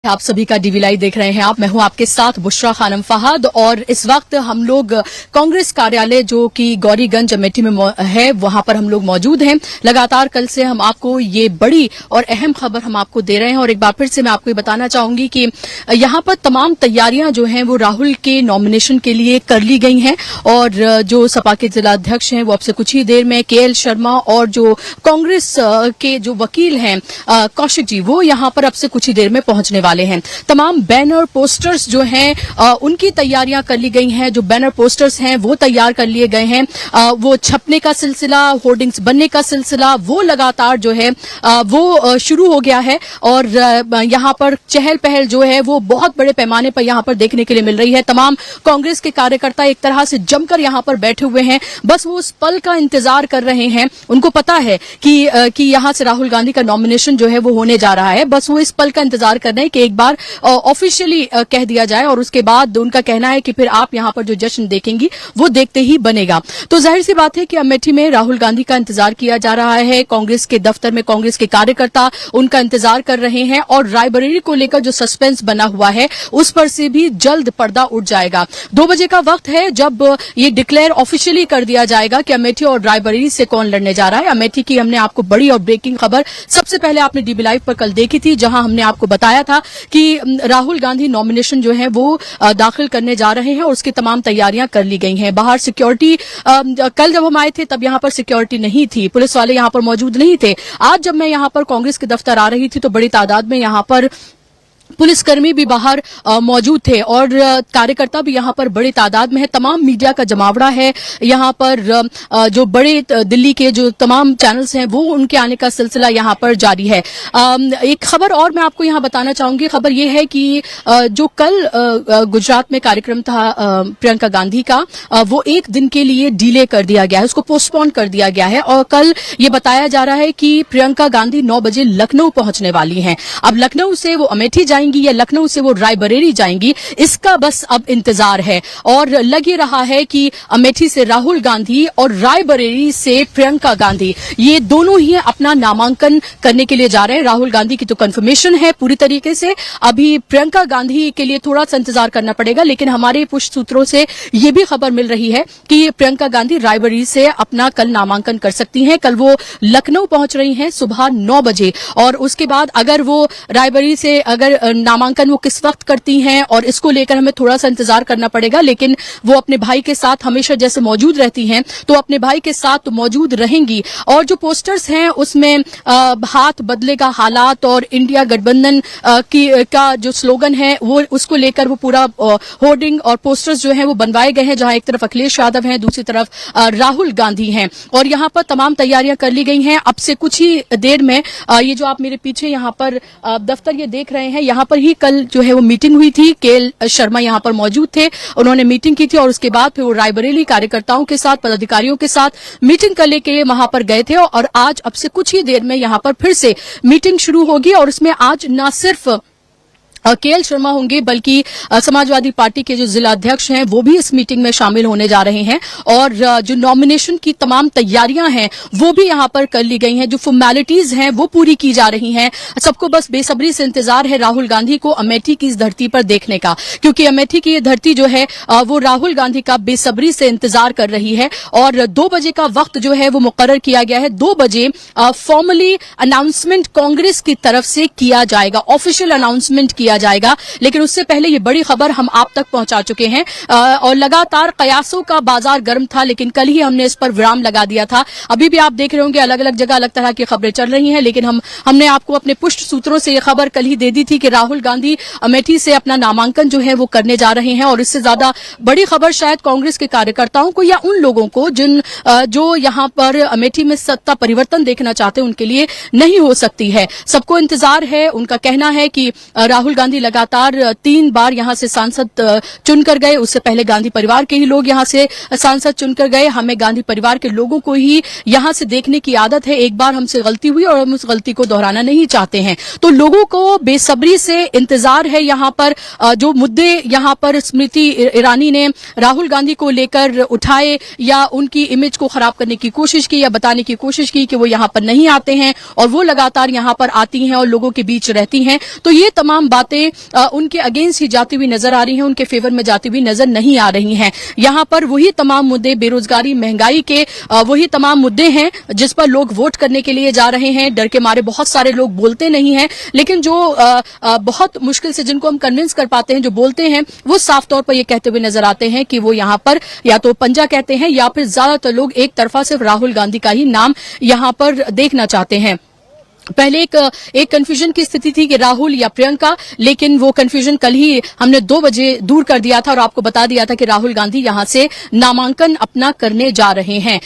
आप सभी का डीवी लाइव देख रहे हैं आप। मैं हूं आपके साथ बुशरा खानम फहद और इस वक्त हम लोग कांग्रेस कार्यालय जो कि गौरीगंज अमेठी में है वहां पर हम लोग मौजूद हैं। लगातार कल से हम आपको ये बड़ी और अहम खबर हम आपको दे रहे हैं और एक बार फिर से मैं आपको ये बताना चाहूंगी कि यहां पर तमाम तैयारियां जो हैं वो राहुल के नॉमिनेशन के लिए कर ली गई हैं और जो सपा के जिलाध्यक्ष हैं वो अब से कुछ ही देर में केएल शर्मा और जो कांग्रेस के जो वकील हैं कौशिक जी वो यहां पर अब से कुछ ही देर में पहुंचने वाले हैं। तमाम बैनर पोस्टर्स जो हैं उनकी तैयारियां कर ली गई हैं। जो बैनर पोस्टर्स हैं वो तैयार कर लिए गए हैं। वो छपने का सिलसिला, होर्डिंग्स बनने का सिलसिला वो लगातार जो है वो शुरू हो गया है और यहां पर चहल पहल जो है वो बहुत बड़े पैमाने पर यहां पर देखने के लिए मिल रही है। तमाम कांग्रेस के कार्यकर्ता एक तरह से जमकर यहां पर बैठे हुए हैं, बस वो उस पल का इंतजार कर रहे हैं। उनको पता है कि यहां से राहुल गांधी का नॉमिनेशन जो है वो होने जा रहा है। बस वो इस पल का इंतजार कर रहे हैं कि एक बार ऑफिशियली कह दिया जाए और उसके बाद उनका कहना है कि फिर आप यहां पर जो जश्न देखेंगी वो देखते ही बनेगा। तो जाहिर सी बात है कि अमेठी में राहुल गांधी का इंतजार किया जा रहा है। कांग्रेस के दफ्तर में कांग्रेस के कार्यकर्ता उनका इंतजार कर रहे हैं और रायबरेली को लेकर जो सस्पेंस बना हुआ है उस पर से भी जल्द पर्दा उठ जाएगा। 2 बजे का वक्त है जब ये डिक्लेयर ऑफिशियली कर दिया जाएगा कि अमेठी और रायबरेली से कौन लड़ने जा रहा है। अमेठी की हमने आपको बड़ी और ब्रेकिंग खबर सबसे पहले आपने डीबी लाइव पर कल देखी थी, जहां हमने आपको बताया था कि राहुल गांधी नॉमिनेशन जो है वो दाखिल करने जा रहे हैं और उसकी तमाम तैयारियां कर ली गई हैं। बाहर सिक्योरिटी, कल जब हम आए थे तब यहां पर सिक्योरिटी नहीं थी, पुलिस वाले यहां पर मौजूद नहीं थे। आज जब मैं यहां पर कांग्रेस के दफ्तर आ रही थी तो बड़ी तादाद में यहां पर पुलिसकर्मी भी बाहर मौजूद थे और कार्यकर्ता भी यहां पर बड़ी तादाद में है। तमाम मीडिया का जमावड़ा है यहां पर। जो बड़े दिल्ली के जो तमाम चैनल्स हैं वो उनके आने का सिलसिला यहां पर जारी है। एक खबर और मैं आपको यहां बताना चाहूंगी। खबर ये है कि जो कल गुजरात में कार्यक्रम था प्रियंका गांधी का, वो एक दिन के लिए डिले कर दिया गया है, उसको पोस्टपोन कर दिया गया है और कल ये बताया जा रहा है कि प्रियंका गांधी 9 बजे लखनऊ पहुंचने वाली हैं। अब लखनऊ से वो अमेठी जाएंगी या लखनऊ से वो रायबरेली जाएंगी, इसका बस अब इंतजार है। और लग ही रहा है कि अमेठी से राहुल गांधी और रायबरेली से प्रियंका गांधी ये दोनों ही अपना नामांकन करने के लिए जा रहे हैं। राहुल गांधी की तो कंफर्मेशन है पूरी तरीके से, अभी प्रियंका गांधी के लिए थोड़ा सा इंतजार करना पड़ेगा। लेकिन हमारे पुष्ट सूत्रों से ये भी खबर मिल रही है कि प्रियंका गांधी रायबरेली से अपना कल नामांकन कर सकती हैं। कल वो लखनऊ पहुंच रही हैं सुबह 9 बजे और उसके बाद अगर वो रायबरेली से अगर नामांकन वो किस वक्त करती हैं और इसको लेकर हमें थोड़ा सा इंतजार करना पड़ेगा। लेकिन वो अपने भाई के साथ हमेशा जैसे मौजूद रहती हैं तो अपने भाई के साथ तो मौजूद रहेंगी। और जो पोस्टर्स हैं उसमें हाथ बदलेगा हालात और इंडिया गठबंधन का जो स्लोगन है वो उसको लेकर वो पूरा होर्डिंग और पोस्टर्स जो हैं वो बनवाए गए हैं, जहां एक तरफ अखिलेश यादव हैं, दूसरी तरफ राहुल गांधी हैं और यहां पर तमाम तैयारियां कर ली गई हैं। अब से कुछ ही देर में ये जो आप मेरे पीछे यहां पर दफ्तर ये देख रहे हैं, यहां पर ही कल जो है वो मीटिंग हुई थी। केएल शर्मा यहां पर मौजूद थे, उन्होंने मीटिंग की थी और उसके बाद फिर वो रायबरेली कार्यकर्ताओं के साथ, पदाधिकारियों के साथ मीटिंग करने के लिए वहां पर गए थे और आज अब से कुछ ही देर में यहां पर फिर से मीटिंग शुरू होगी और उसमें आज न सिर्फ केएल शर्मा होंगे बल्कि समाजवादी पार्टी के जो जिलाध्यक्ष हैं वो भी इस मीटिंग में शामिल होने जा रहे हैं और जो नॉमिनेशन की तमाम तैयारियां हैं वो भी यहां पर कर ली गई हैं। जो फॉर्मेलिटीज हैं वो पूरी की जा रही हैं। सबको बस बेसब्री से इंतजार है राहुल गांधी को अमेठी की इस धरती पर देखने का, क्योंकि अमेठी की ये धरती जो है वो राहुल गांधी का बेसब्री से इंतजार कर रही है। और 2 बजे का वक्त जो है वो मुकर्रर किया गया है। 2 बजे फॉर्मली अनाउंसमेंट कांग्रेस की तरफ से किया जाएगा, ऑफिशियल अनाउंसमेंट किया जाएगा। लेकिन उससे पहले ये बड़ी खबर हम आप तक पहुंचा चुके हैं और लगातार कयासों का बाजार गर्म था, लेकिन कल ही हमने इस पर विराम लगा दिया था। अभी भी आप देख रहे होंगे अलग अलग जगह अलग तरह की खबरें चल रही हैं, लेकिन हमने आपको अपने पुष्ट सूत्रों से ये खबर कल ही दे दी थी कि राहुल गांधी अमेठी से अपना नामांकन जो है वो करने जा रहे हैं। और इससे ज्यादा बड़ी खबर शायद कांग्रेस के कार्यकर्ताओं को या उन लोगों को जो यहां पर अमेठी में सत्ता परिवर्तन देखना चाहते हैं उनके लिए नहीं हो सकती है। सबको इंतजार है। उनका कहना है कि राहुल गांधी लगातार 3 बार यहां से सांसद चुनकर गए, उससे पहले गांधी परिवार के ही लोग यहां से सांसद चुनकर गए। हमें गांधी परिवार के लोगों को ही यहां से देखने की आदत है। एक बार हमसे गलती हुई और हम उस गलती को दोहराना नहीं चाहते हैं। तो लोगों को बेसब्री से इंतजार है। यहां पर जो मुद्दे यहां पर स्मृति ईरानी ने राहुल गांधी को लेकर उठाए या उनकी इमेज को खराब करने की कोशिश की या बताने की कोशिश की कि वो यहां पर नहीं आते हैं और वो लगातार यहां पर आती हैं और लोगों के बीच रहती हैं, तो ये तमाम बातें बातें उनके अगेंस्ट ही जाती हुई नजर आ रही हैं, उनके फेवर में जाती हुई नजर नहीं आ रही हैं। यहाँ पर वही तमाम मुद्दे, बेरोजगारी, महंगाई के वही तमाम मुद्दे हैं जिस पर लोग वोट करने के लिए जा रहे हैं। डर के मारे बहुत सारे लोग बोलते नहीं हैं, लेकिन जो बहुत मुश्किल से जिनको हम कन्विंस कर पाते हैं, जो बोलते हैं, वो साफ तौर पर ये कहते हुए नजर आते हैं कि वो यहाँ पर या तो पंजा कहते हैं या फिर ज्यादातर लोग एक तरफा सिर्फ राहुल गांधी का ही नाम यहाँ पर देखना चाहते हैं। पहले एक कंफ्यूजन की स्थिति थी कि राहुल या प्रियंका, लेकिन वो कंफ्यूजन कल ही हमने 2 बजे दूर कर दिया था और आपको बता दिया था कि राहुल गांधी यहां से नामांकन अपना करने जा रहे हैं।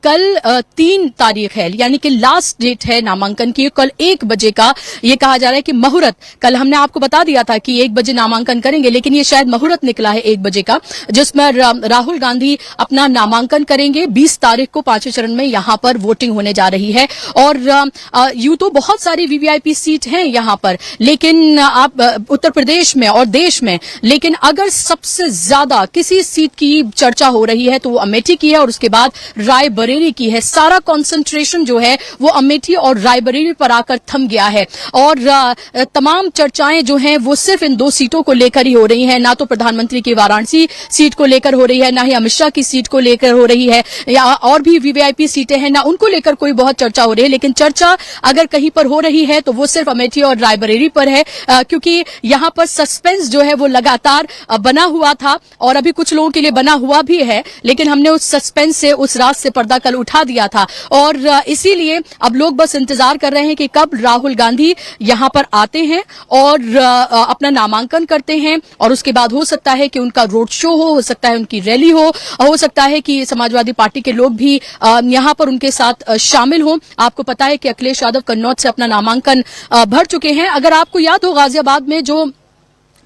कल 3 तारीख है, यानी कि लास्ट डेट है नामांकन की। कल 1 बजे का ये कहा जा रहा है कि मुहूर्त, कल हमने आपको बता दिया था कि 1 बजे नामांकन करेंगे, लेकिन ये शायद मुहूर्त निकला है 1 बजे का, जिसमें राहुल गांधी अपना नामांकन करेंगे। 20 तारीख को 5वें चरण में यहां पर वोटिंग होने जा रही है। और तो बहुत सारी वीवीआईपी सीट हैं यहां पर, लेकिन आप उत्तर प्रदेश में और देश में, लेकिन अगर सबसे ज्यादा किसी सीट की चर्चा हो रही है तो वो अमेठी की है और उसके बाद रायबरेली की है। सारा कंसंट्रेशन जो है वो अमेठी और रायबरेली पर आकर थम गया है और तमाम चर्चाएं जो हैं वो सिर्फ इन 2 सीटों को लेकर ही हो रही हैं। ना तो प्रधानमंत्री की वाराणसी सीट को लेकर हो रही है, ना ही अमित शाह की सीट को लेकर हो रही है, या और भी वीवीआईपी सीटें हैं, ना उनको लेकर कोई बहुत चर्चा हो रही है। लेकिन चर्चा अगर कहीं पर हो रही है तो वो सिर्फ अमेठी और रायबरेली पर है, क्योंकि यहां पर सस्पेंस जो है वो लगातार बना हुआ था और अभी कुछ लोगों के लिए बना हुआ भी है, लेकिन हमने उस सस्पेंस से, उस रात से पर्दा कल उठा दिया था और इसीलिए अब लोग बस इंतजार कर रहे हैं कि कब राहुल गांधी यहां पर आते हैं और अपना नामांकन करते हैं और उसके बाद हो सकता है कि उनका रोड शो हो सकता है उनकी रैली हो सकता है कि समाजवादी पार्टी के लोग भी यहां पर उनके साथ शामिल हों। आपको पता है कि अखिलेश यादव कन्नौज से अपना नामांकन भर चुके हैं। अगर आपको याद हो, गाजियाबाद में जो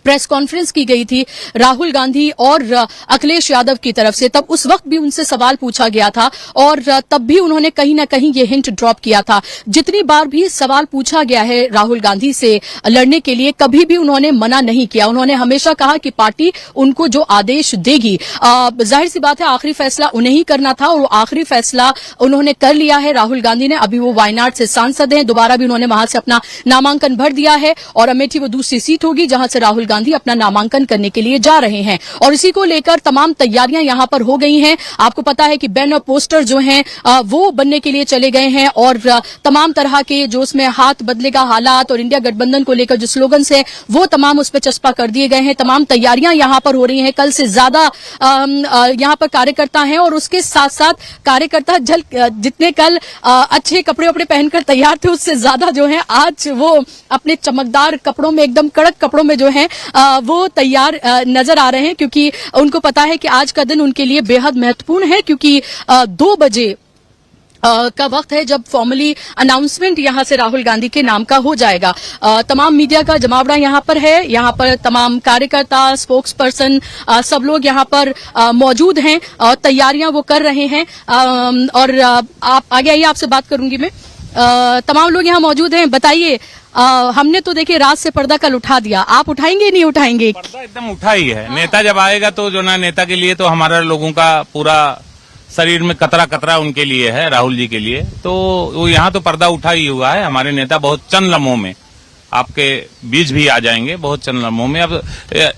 प्रेस कॉन्फ्रेंस की गई थी राहुल गांधी और अखिलेश यादव की तरफ से, तब उस वक्त भी उनसे सवाल पूछा गया था और तब भी उन्होंने कहीं ना कहीं ये हिंट ड्रॉप किया था। जितनी बार भी सवाल पूछा गया है राहुल गांधी से लड़ने के लिए, कभी भी उन्होंने मना नहीं किया। उन्होंने हमेशा कहा कि पार्टी उनको जो आदेश देगी, जाहिर सी बात है आखिरी फैसला उन्हें ही करना था और वो आखिरी फैसला उन्होंने कर लिया है राहुल गांधी ने। अभी वो वायनाड से सांसद हैं, दोबारा भी उन्होंने वहां से अपना नामांकन भर दिया है और अमेठी वो दूसरी सीट होगी जहां से राहुल गांधी अपना नामांकन करने के लिए जा रहे हैं और इसी को लेकर तमाम तैयारियां यहां पर हो गई हैं। आपको पता है कि बैनर पोस्टर जो हैं वो बनने के लिए चले गए हैं और तमाम तरह के जो उसमें हाथ बदलेगा हालात और इंडिया गठबंधन को लेकर जो स्लोगन्स हैं वो तमाम उस पर चस्पा कर दिए गए हैं। तमाम तैयारियां यहां पर हो रही हैं। कल से ज्यादा यहां पर कार्यकर्ता हैं और उसके साथ साथ कार्यकर्ता जितने कल अच्छे कपड़े वपड़े पहनकर तैयार थे, उससे ज्यादा जो है आज वो अपने चमकदार कपड़ों में, एकदम कड़क कपड़ों में जो है वो तैयार नजर आ रहे हैं, क्योंकि उनको पता है कि आज का दिन उनके लिए बेहद महत्वपूर्ण है, क्योंकि 2 बजे का वक्त है जब फॉर्मली अनाउंसमेंट यहां से राहुल गांधी के नाम का हो जाएगा। तमाम मीडिया का जमावड़ा यहां पर है, यहां पर तमाम कार्यकर्ता, स्पोक्स पर्सन, सब लोग यहां पर मौजूद हैं और तैयारियां वो कर रहे हैं। और आप आगे आइए, आपसे बात करूंगी मैं। तमाम लोग यहां मौजूद हैं। बताइए, हमने तो देखिए रात से पर्दा कल उठा दिया, आप उठाएंगे नहीं उठाएंगे? पर्दा एकदम उठा ही है। नेता जब आएगा तो जो ना, नेता के लिए तो हमारा लोगों का पूरा शरीर में कतरा उनके लिए है, राहुल जी के लिए। तो वो यहाँ तो पर्दा उठा ही हुआ है। हमारे नेता बहुत चंद लम्हों में आपके बीच भी आ जाएंगे, बहुत चंद लम्हों में। अब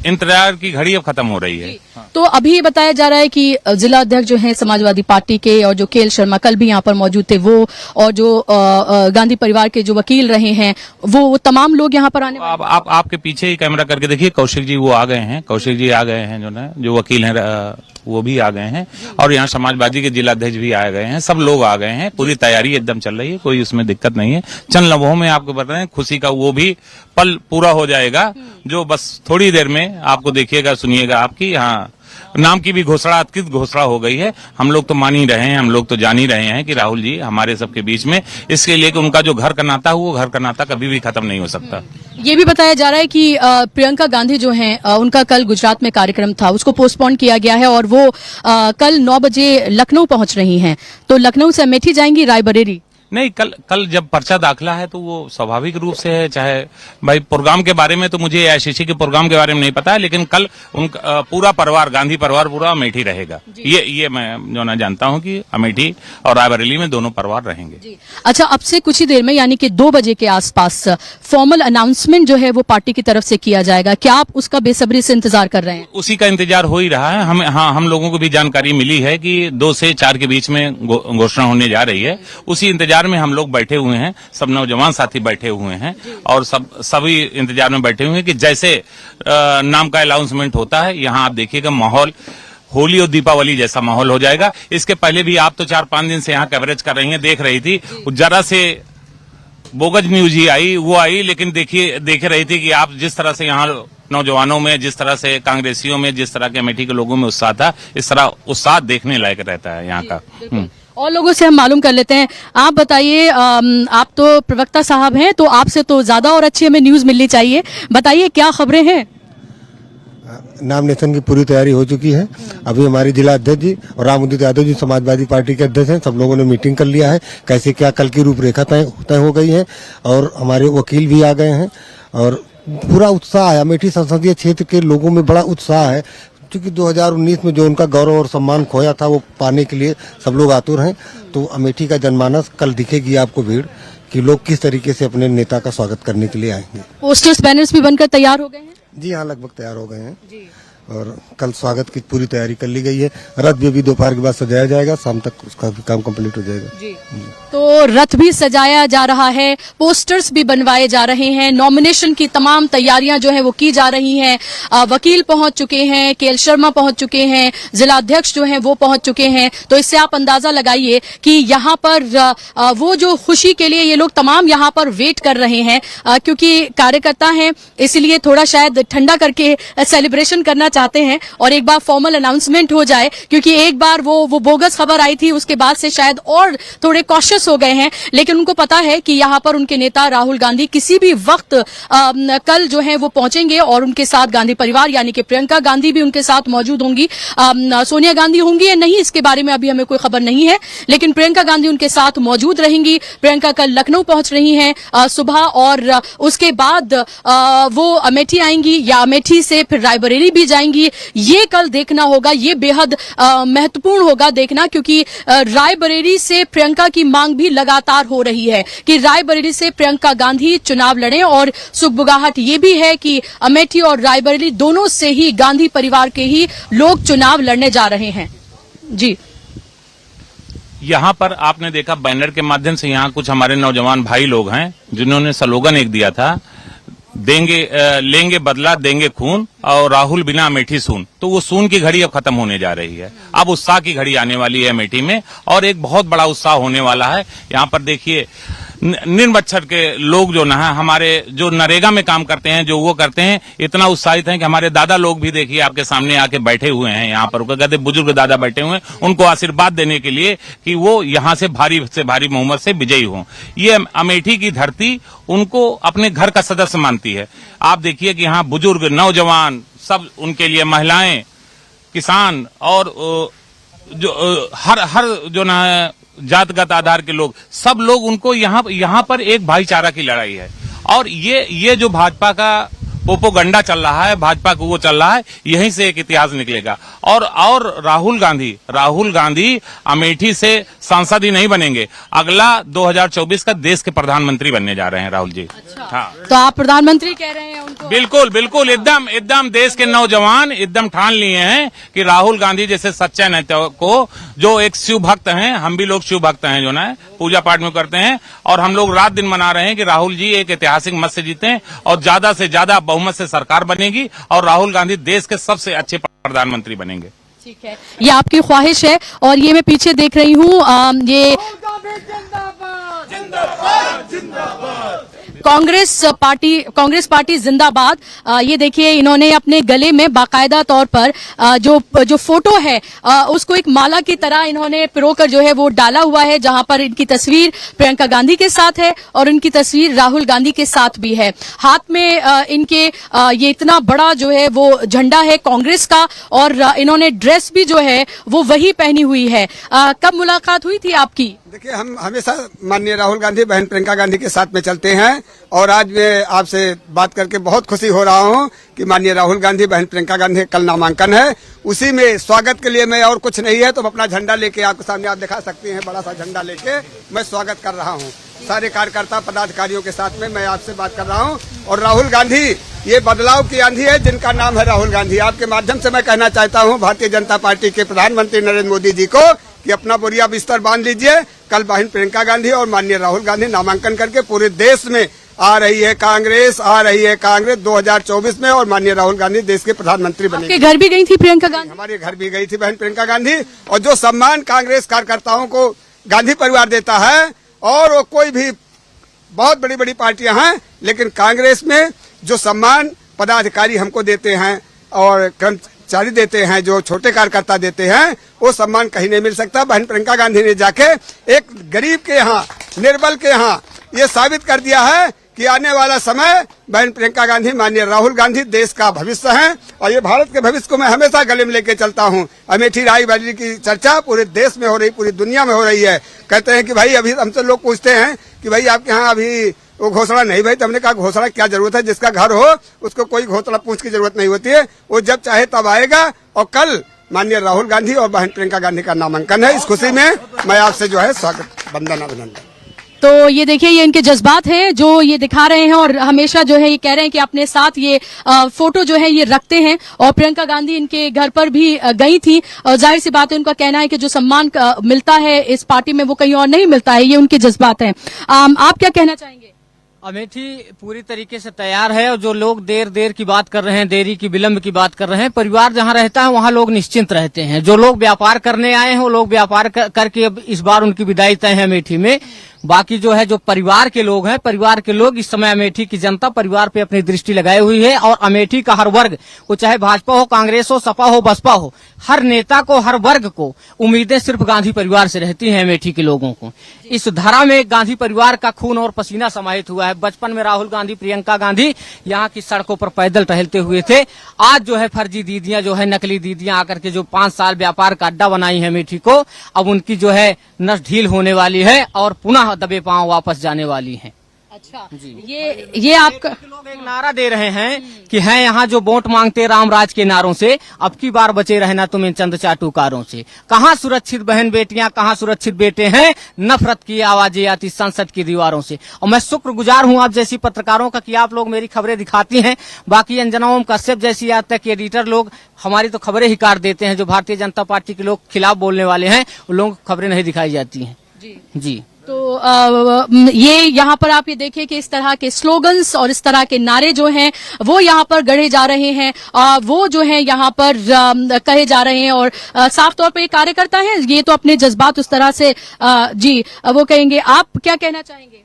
इंतजार की घड़ी अब खत्म हो रही है। तो अभी ये बताया जा रहा है कि जिला अध्यक्ष जो हैं समाजवादी पार्टी के और जो केएल शर्मा कल भी यहाँ पर मौजूद थे, वो और जो गांधी परिवार के जो वकील रहे हैं, वो तमाम लोग यहाँ पर आने वाले। आप आपके पीछे ही कैमरा करके देखिए, कौशिक जी वो आ गए हैं, कौशिक जी आ गए हैं, जो वकील हैं वो भी आ गए हैं और यहाँ समाजवादी के जिला अध्यक्ष भी आ गए हैं। सब लोग आ गए हैं, पूरी तैयारी एकदम चल रही है, कोई उसमें दिक्कत नहीं है। चंद लम्हों में आपको बता रहे हैं, खुशी का वो भी पल पूरा हो जाएगा, जो बस थोड़ी देर में आपको देखिएगा, सुनिएगा। आपकी यहाँ नाम की भी घोषणा हो गई है। हम लोग तो मान ही रहे हैं, हम लोग तो जान ही रहे हैं कि राहुल जी हमारे सबके बीच में, इसके लिए कि उनका जो घर का नाता वो घर का नाता कभी भी खत्म नहीं हो सकता। ये भी बताया जा रहा है कि प्रियंका गांधी जो हैं, उनका कल गुजरात में कार्यक्रम था, उसको पोस्टपोन किया गया है और वो कल 9 बजे लखनऊ पहुंच रही हैं। तो लखनऊ से अमेठी जाएंगी, रायबरेली? नहीं, कल जब पर्चा दाखिला है तो वो स्वाभाविक रूप से है। चाहे भाई प्रोग्राम के बारे में तो मुझे एआईसीसी के प्रोग्राम के बारे में नहीं पता है, लेकिन कल उनका पूरा परिवार, गांधी परिवार पूरा अमेठी रहेगा। ये मैं जो ना जानता हूं कि अमेठी और रायबरेली में दोनों परिवार रहेंगे। अच्छा, अब से कुछ ही देर में यानी कि 2 बजे के आसपास फॉर्मल अनाउंसमेंट जो है वो पार्टी की तरफ से किया जाएगा। क्या आप उसका बेसब्री से इंतजार कर रहे हैं? उसी का इंतजार हो ही रहा है। हम लोगों को भी जानकारी मिली है कि 2 से 4 के बीच में घोषणा होने जा रही है। उसी इंतजार में हम लोग बैठे हुए हैं, सब नौजवान साथी बैठे हुए हैं और सभी इंतजार में बैठे हुए हैं कि जैसे नाम का अनाउंसमेंट होता है, यहाँ आप देखिएगा माहौल होली और दीपावली जैसा माहौल हो जाएगा। इसके पहले भी आप तो 4-5 दिन से यहाँ कवरेज कर रही हैं, देख रही थी, जरा से बोगज न्यूज ही आई, वो आई, लेकिन देख रही थी कि आप जिस तरह से यहाँ नौजवानों में, जिस तरह से कांग्रेसियों में, जिस तरह के अमेठी के लोगों में उत्साह था, इस तरह उत्साह देखने लायक रहता है यहाँ का। और लोगों से हम मालूम कर लेते हैं। आप बताइए, आप तो प्रवक्ता साहब हैं, तो आपसे तो ज्यादा और अच्छी हमें न्यूज मिलनी चाहिए। बताइए क्या खबरें हैं? नॉमिनेशन की पूरी तैयारी हो चुकी है। अभी हमारे जिला अध्यक्ष जी और राम उदित यादव जी समाजवादी पार्टी के अध्यक्ष हैं, सब लोगों ने मीटिंग कर लिया है, कैसे क्या कल की रूपरेखा तय हो गई है और हमारे वकील भी आ गए हैं और पूरा उत्साह है। अमेठी संसदीय क्षेत्र के लोगों में बड़ा उत्साह है, क्योंकि 2019 में जो उनका गौरव और सम्मान खोया था वो पाने के लिए सब लोग आतुर हैं। तो अमेठी का जनमानस कल दिखेगी आपको भीड़ कि लोग किस तरीके से अपने नेता का स्वागत करने के लिए आएंगे। पोस्टर्स, बैनर्स भी बनकर तैयार हो गए हैं? जी हाँ, लगभग तैयार हो गए हैं और कल स्वागत की पूरी तैयारी कर ली गई है। रथ भी अभी दोपहर के बाद सजाया जाएगा, शाम तक उसका भी काम कंप्लीट हो जाएगा। तो रथ भी सजाया जा रहा है, पोस्टर्स भी बनवाए जा रहे हैं, नॉमिनेशन की तमाम तैयारियां जो है वो की जा रही हैं। वकील पहुंच चुके हैं, केएल शर्मा पहुंच चुके हैं, जिलाध्यक्ष जो हैं वो पहुंच चुके हैं। तो इससे आप अंदाजा लगाइए कि यहाँ पर वो जो खुशी के लिए ये लोग तमाम यहाँ पर वेट कर रहे हैं, क्योंकि कार्यकर्ता हैं, इसलिए थोड़ा शायद ठंडा करके सेलिब्रेशन करना चाहते हैं और एक बार फॉर्मल अनाउंसमेंट हो जाए, क्योंकि एक बार वो बोगस खबर आई थी, उसके बाद से शायद और थोड़े कॉशियस हो गए हैं। लेकिन उनको पता है कि यहाँ पर उनके नेता राहुल गांधी किसी भी वक्त कल जो है वो पहुंचेंगे और उनके साथ गांधी परिवार यानी कि प्रियंका गांधी भी उनके साथ मौजूद होंगी। सोनिया गांधी होंगी या नहीं इसके बारे में अभी हमें कोई खबर नहीं है, लेकिन प्रियंका गांधी उनके साथ मौजूद रहेंगी। प्रियंका कल लखनऊ पहुंच रही हैं सुबह और उसके बाद वो अमेठी आएंगी या अमेठी से फिर रायबरेली भी जाएंगी। ये कल देखना होगा, ये बेहद महत्वपूर्ण होगा देखना, क्योंकि रायबरेली से प्रियंका की मांग भी लगातार हो रही है कि रायबरेली से प्रियंका गांधी चुनाव लड़ें और सुखबुगाहट ये भी है कि अमेठी और रायबरेली दोनों से ही गांधी परिवार के ही लोग चुनाव लड़ने जा रहे हैं। जी, यहाँ पर आपने देखा बैनर के माध्यम से यहाँ कुछ हमारे नौजवान भाई लोग हैं जिन्होंने स्लोगन एक दिया था, लेंगे बदला देंगे खून और राहुल बिना अमेठी सून। तो वो सून की घड़ी अब खत्म होने जा रही है, अब उत्साह की घड़ी आने वाली है अमेठी में और एक बहुत बड़ा उत्साह होने वाला है। यहाँ पर देखिए निम्न बच्छर के लोग जो ना है, हमारे जो नरेगा में काम करते हैं, जो वो करते हैं, इतना उत्साहित हैं कि हमारे दादा लोग भी देखिए आपके सामने आके बैठे हुए हैं। यहाँ पर कहते बुजुर्ग दादा बैठे हुए हैं, उनको आशीर्वाद देने के लिए कि वो यहाँ से भारी बहुमत से विजयी हों। ये अमेठी की धरती उनको अपने घर का सदस्य मानती है। आप देखिए कि यहाँ बुजुर्ग, नौजवान, सब उनके लिए, महिलाएं, किसान और जो हर जो ना जातगत आधार के लोग, सब लोग उनको यहाँ पर एक भाईचारा की लड़ाई है। और ये जो भाजपा का प्रोपोगंडा चल रहा है, भाजपा को वो चल रहा है, यहीं से एक इतिहास निकलेगा। और राहुल गांधी अमेठी से सांसद ही नहीं बनेंगे, अगला 2024 का देश के प्रधानमंत्री बनने जा रहे हैं राहुल जी। अच्छा। हाँ, तो आप प्रधानमंत्री कह रहे हैं उनको? बिल्कुल एकदम देश के नौजवान एकदम ठान लिए हैं कि राहुल गांधी जैसे सच्चे नेता को, जो एक शिव भक्त हैं, हम भी लोग शिव भक्त हैं, जो ना पूजा पाठ में करते हैं, और हम लोग रात दिन मना रहे हैं कि राहुल जी एक ऐतिहासिक मत से जीते और ज्यादा से ज्यादा बहुमत से सरकार बनेगी और राहुल गांधी देश के सबसे अच्छे प्रधानमंत्री बनेंगे। ठीक है, ये आपकी ख्वाहिश है। और ये मैं पीछे देख रही हूँ, ये कांग्रेस पार्टी जिंदाबाद। ये देखिए इन्होंने अपने गले में बाकायदा तौर पर जो फोटो है उसको एक माला की तरह इन्होंने पिरोकर जो है वो डाला हुआ है, जहां पर इनकी तस्वीर प्रियंका गांधी के साथ है और उनकी तस्वीर राहुल गांधी के साथ भी है। हाथ में इनके ये इतना बड़ा जो है वो झंडा है कांग्रेस का और इन्होंने ड्रेस भी जो है वो वही पहनी हुई है। कब मुलाकात हुई थी आपकी? देखिए, हम हमेशा माननीय राहुल गांधी, बहन प्रियंका गांधी के साथ में चलते हैं और आज मैं आपसे बात करके बहुत खुशी हो रहा हूं कि माननीय राहुल गांधी, बहन प्रियंका गांधी कल नामांकन है। उसी में स्वागत के लिए मैं, और कुछ नहीं है तो अपना झंडा लेके आपके सामने आप दिखा सकते हैं, बड़ा सा झंडा लेके मैं स्वागत कर रहा हूं। सारे कार्यकर्ता पदाधिकारियों के साथ में मैं आपसे बात कर रहा हूं। और राहुल गांधी ये बदलाव की आंधी है जिनका नाम है राहुल गांधी। आपके माध्यम से मैं कहना चाहता हूं भारतीय जनता पार्टी के प्रधानमंत्री नरेंद्र मोदी जी को कि अपना बोरिया बिस्तर बांध लीजिए। कल बहन प्रियंका गांधी और माननीय राहुल गांधी नामांकन करके पूरे देश में आ रही है कांग्रेस 2024 में, और माननीय राहुल गांधी देश के प्रधानमंत्री बनेंगे। आपके घर भी गई थी प्रियंका गांधी? हमारे घर भी गई थी बहन प्रियंका गांधी। और जो सम्मान कांग्रेस कार्यकर्ताओं को गांधी परिवार देता है, और वो कोई भी बहुत बड़ी बड़ी पार्टियां हैं, लेकिन कांग्रेस में जो सम्मान पदाधिकारी हमको देते हैं और कर्मचारी देते हैं, जो छोटे कार्यकर्ता देते हैं, वो सम्मान कहीं नहीं मिल सकता। बहन प्रियंका गांधी ने जाके एक गरीब के यहाँ, निर्बल के यहाँ ये साबित कर दिया है कि आने वाला समय बहन प्रियंका गांधी, माननीय राहुल गांधी देश का भविष्य हैं। और ये भारत के भविष्य को मैं हमेशा गले में लेके चलता हूँ। अमेठी रायबरेली की चर्चा पूरे देश में हो रही, पूरी दुनिया में हो रही है। कहते हैं कि भाई, अभी हमसे लोग पूछते हैं कि भाई आपके यहाँ अभी वो घोषणा नहीं भाई, तो हमने कहा घोषणा क्या जरूरत है, जिसका घर हो उसको कोई घोषणा पूछ की जरूरत नहीं होती है, वो जब चाहे तब आएगा। और कल माननीय राहुल गांधी और बहन प्रियंका गांधी का नामांकन है। इस खुशी में मैं आपसे जो है स्वागत, वंदन, अभिनंदन। तो ये देखिए, ये इनके जज्बात हैं जो ये दिखा रहे हैं, और हमेशा जो है ये कह रहे हैं कि अपने साथ ये फोटो जो है ये रखते हैं। और प्रियंका गांधी इनके घर पर भी गई थी। जाहिर सी बात है, उनका कहना है कि जो सम्मान मिलता है इस पार्टी में वो कहीं और नहीं मिलता है। ये उनके जज्बात हैं। आप क्या कहना चाहेंगे? अमेठी पूरी तरीके से तैयार है, और जो लोग देर की बात कर रहे हैं, देरी की, विलंब की बात कर रहे हैं, परिवार जहां रहता है वहां लोग निश्चिंत रहते हैं। जो लोग व्यापार करने आए हैं वो लोग व्यापार करके अब इस बार उनकी विदाई तय है अमेठी में। बाकी जो है, जो परिवार के लोग हैं, परिवार के लोग इस समय अमेठी की जनता परिवार पे अपनी दृष्टि लगाए हुई है। और अमेठी का हर वर्ग, वो चाहे भाजपा हो, कांग्रेस हो, सपा हो, बसपा हो, हर नेता को, हर वर्ग को उम्मीदें सिर्फ गांधी परिवार से रहती हैं। अमेठी के लोगों को इस धारा में गांधी परिवार का खून और पसीना समाहित हुआ है। बचपन में राहुल गांधी, प्रियंका गांधी यहाँ की सड़कों पर पैदल टहलते हुए थे। आज जो है फर्जी दीदियां, जो है नकली दीदियां आकर के जो 5 साल व्यापार का अड्डा बनाई है अमेठी को, अब उनकी जो है नस ढील होने वाली है और पुनः दबे पांव वापस जाने वाली हैं। अच्छा जी, ये आपका लोग एक नारा दे रहे हैं कि हैं यहाँ जो वोट मांगते रामराज के नारों से, अब की बार बचे रहना तुम इन चंद चाटुकारों से। कहाँ सुरक्षित बहन बेटियां, कहाँ सुरक्षित बेटे हैं, नफरत की आवाजें आती संसद की दीवारों से। और मैं शुक्रगुजार हूँ आप जैसी पत्रकारों का कि आप लोग मेरी खबरें दिखाती हैं। बाकी अंजना ओम कश्यप जैसी आज तक एडिटर लोग हमारी तो खबरें ही काट देते हैं। जो भारतीय जनता पार्टी के लोग खिलाफ बोलने वाले हैं, उन लोगों को खबरें नहीं दिखाई जाती हैं। जी तो ये यहाँ पर आप ये देखिए कि इस तरह के स्लोगन्स और इस तरह के नारे जो हैं वो यहाँ पर गढ़े जा रहे हैं, वो जो है यहाँ पर कहे जा रहे हैं। और साफ तौर पर ये कार्यकर्ता हैं, ये तो अपने जज्बात उस तरह से जी वो कहेंगे। आप क्या कहना चाहेंगे?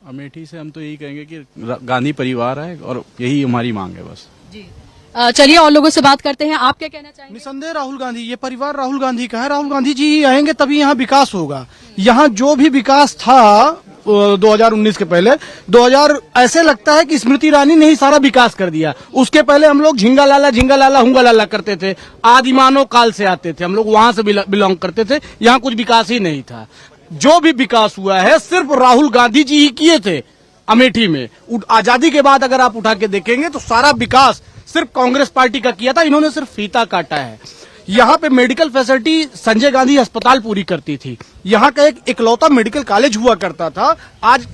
अमेठी से हम तो यही कहेंगे कि गांधी परिवार है और यही हमारी मांग है बस। जी चलिए और लोगों से बात करते हैं। आप क्या कहना चाहेंगे? निसंदेह राहुल गांधी, ये परिवार राहुल गांधी का है। राहुल गांधी जी ही आएंगे तभी यहाँ विकास होगा। यहाँ जो भी विकास था 2019 के पहले, 2000 ऐसे लगता है कि स्मृति ईरानी ने ही सारा विकास कर दिया। उसके पहले हम लोग झिंगा लाला हुंगा लाला करते थे, आदिमानव काल से आते थे, हम लोग वहां से बिलोंग करते थे। यहाँ कुछ विकास ही नहीं था। जो भी विकास हुआ है सिर्फ राहुल गांधी जी ही किए थे अमेठी में। आजादी के बाद अगर आप उठा के देखेंगे तो सारा विकास सिर्फ कांग्रेस पार्टी का किया था। इन्होंने सिर्फ फीता काटा है। यहाँ पे मेडिकल फैसिलिटी संजय गांधी अस्पताल पूरी करती थी। यहाँ का एक इकलौता मेडिकल कॉलेज हुआ करता था, आज